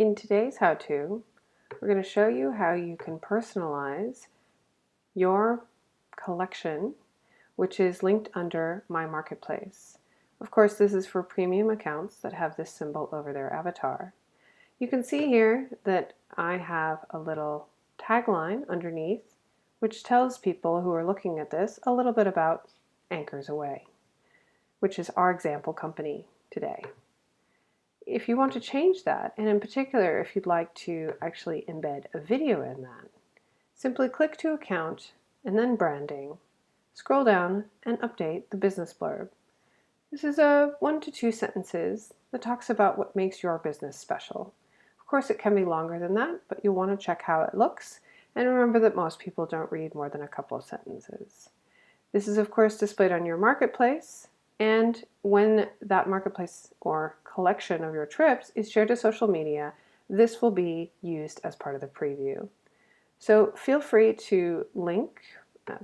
In today's how-to, we're going to show you how you can personalize your collection, which is linked under My Marketplace. Of course, this is for premium accounts that have this symbol over their avatar. You can see here that I have a little tagline underneath, which tells people who are looking at this a little bit about Anchors Away, which is our example company today. If you want to change that, and in particular if you'd like to actually embed a video in that, simply click to Account and then Branding, scroll down and update the business blurb. This is a 1 to 2 sentences that talks about what makes your business special. Of course it can be longer than that, but you'll want to check how it looks, and remember that most people don't read more than a couple of sentences. This is of course displayed on your marketplace, and when that marketplace or collection of your trips is shared to social media, this will be used as part of the preview. So feel free to link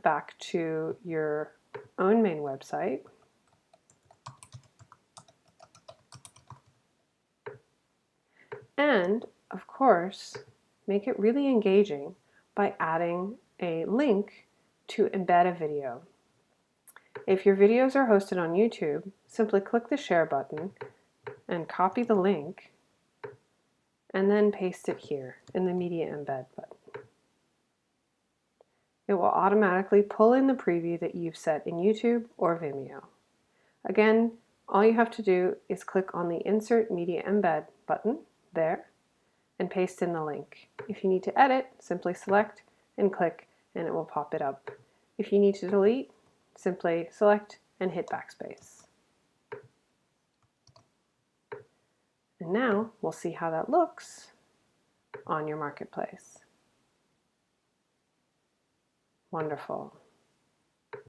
back to your own main website. And of course, make it really engaging by adding a link to embed a video. If your videos are hosted on YouTube, simply click the share button and copy the link and then paste it here in the media embed button. It will automatically pull in the preview that you've set in YouTube or Vimeo. Again, all you have to do is click on the Insert Media Embed button there and paste in the link. If you need to edit, simply select and click and it will pop it up. If you need to delete, simply select and hit backspace. And now we'll see how that looks on your marketplace. Wonderful.